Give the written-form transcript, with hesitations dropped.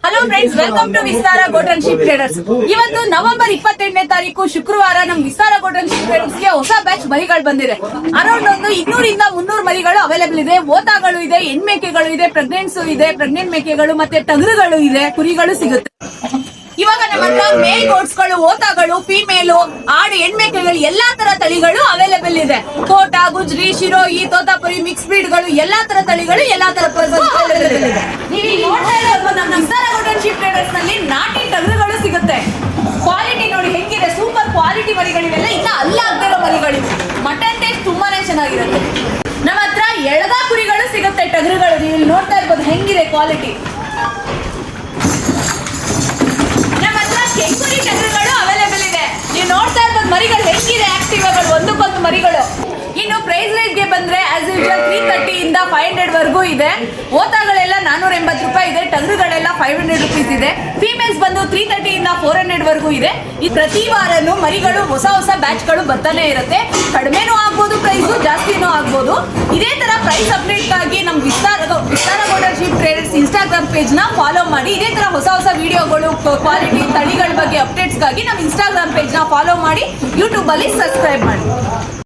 Hello friends, welcome to Vistara golden sheep traders. ಇವತ್ತು November 28ನೇ ತಾರೀಕು ಶುಕ್ರವಾರ ನಮ್ ವಿಸ್ತಾರ ಗೋಲ್ಡನ್ ಶೀಪ್ ಟ್ರೇಡರ್ಸ್ ಗೆ ಹೊಸ ಬ್ಯಾಚ್ ಮರಿಗಳು ಬಂದಿದೆ. ಅರೌಂಡ್ ಒಂದು 200 ಇಂದ 300 ಮರಿಗಳು ಅವೈಲೇಬಲ್ ಇದೆ. ಓತಾಗಳು ಇದೆ, ಹೆಣ್ಮೇಕೆಗಳು ಇದೆ, ಪ್ರೆಗ್ನೆಂಟ್ ಮೇಕೆಗಳು ಮತ್ತೆ ಟಗರುಗಳು ಇದೆ, ಕುರಿಗಳು ಸಿಗುತ್ತೆ. ಇವಾಗ ನಮ್ಮ ಹತ್ರ ಮೇಲ್ ಗೋಟ್ಸ್ಗಳು, ಓತಾಗಳು, ಫಿಮೇಲು, ಆಡು, ಹೆಣ್ಮೇಕೆಗಳು ಎಲ್ಲಾ ತರ ತಳಿಗಳು ಅವೈಲೇಬಲ್ ಇದೆ. ಕೋಟಾ, ಗುಜ್ರಿ, ಶಿರೋಯಿ, ತೋತಾಪುರಿ, ಮಿಕ್ಸ್ ಬ್ರೀಡ್ ಗಳು ಎಲ್ಲಾ ತರ ತಳಿಗಳು ಎಲ್ಲಾ ತರ ಅವೈಲೇಬಲ್ ಇದೆ. ನೀವು ನೋಡ್ತಾ ಇರೋದು ನಮ್ಮ ವಿಸ್ತಾರ ಗೋಲ್ಡನ್ ಶೀಪ್ ಟ್ರೇಡರ್ಸ್ ನಲ್ಲಿ ನಾಟಿ ಟಗರುಗಳು ಸಿಗುತ್ತೆ. ಕ್ವಾಲಿಟಿ ನೋಡಿ ಹೆಂಗಿದೆ, ಸೂಪರ್ ಕ್ವಾಲಿಟಿ ಮರಿಗಳಿವೆಲ್ಲ. ಇನ್ನ ಅಲ್ಲಾಗ್ದಿರೋ ಮರಿಗಳಿವೆ. ಮಟನ್ ಟೇಸ್ಟ್ ತುಂಬಾನೇ ಚೆನ್ನಾಗಿರುತ್ತೆ. ನಮ್ಮ ಹತ್ರ ಎಳಗ ಕುರಿಗಳು ಸಿಗುತ್ತೆ, ಟಗರುಗಳು. ನೀವು ಇಲ್ಲಿ ನೋಡ್ತಾ ಇರ್ಬೋದು ಹೆಂಗಿದೆ ಕ್ವಾಲಿಟಿ. ಕೆಂಗುರಿ ಟಗರುಗಳು ಅವೈಲೇಬಲ್ ಇದೆ. ನೀವು ನೋಡ್ತಾ ಇರ್ಬೋದು ಮರಿಗಳು ಹೆಂಗಿದೆ, ಆಕ್ಟಿವ್ ಒಂದಕ್ಕೊಂದು ಮರಿಗಳು. ಇನ್ನು ಪ್ರೈಸ್ ರೇಂಜ್ ಗೆ ಬಂದ್ರೆ ಆಸ್ ಯೂಶುವಲ್ 330 ಇಂದ 500 ವರೆಗೂ ಇದೆ. ಓತಾಗಳೆಲ್ಲ 480 ರೂಪಾಯಿ ಇದೆ, ಟಗರುಗಳೆಲ್ಲ 500 ರುಪೀಸ್ ಇದೆ. ಫಿಮೇಲ್ಸ್ ಬಂದು 330 ಇಂದ 400 ವರೆಗೂ ಇದೆ. ಈ ಪ್ರತಿ ವಾರನೂ ಮರಿಗಳು ಹೊಸ ಬ್ಯಾಚ್ ಗಳು ಬರ್ತಾನೆ ಇರುತ್ತೆ. ಕಡಿಮೆನೂ ಆಗ್ಬೋದು, ಪ್ರೈಸ್ ಜಾಸ್ತಿನೂ ಆಗ್ಬೋದು. ಇದೇ ತರ ಪ್ರೈಸ್ ಅಪ್ಡೇಟ್ ಗಾಗಿ ನಮ್ Vistara golden sheep traders Instagram page ನ ಫಾಲೋ ಮಾಡಿ. ಇದೇ ತರ ಹೊಸ ವಿಡಿಯೋಗಳು, ಕ್ವಾಲಿಟಿ ತಳಿಗಳ ಬಗ್ಗೆ ಅಪ್ಡೇಟ್ಸ್ ಗಾಗಿ ನಮ್ ಇನ್ಸ್ಟಾಗ್ರಾಮ್ ಪೇಜ್ ನ ಫಾಲೋ ಮಾಡಿ. ಯೂಟ್ಯೂಬ್ ಅಲ್ಲಿ ಸಬ್ಸ್ಕ್ರೈಬ್ ಮಾಡಿ.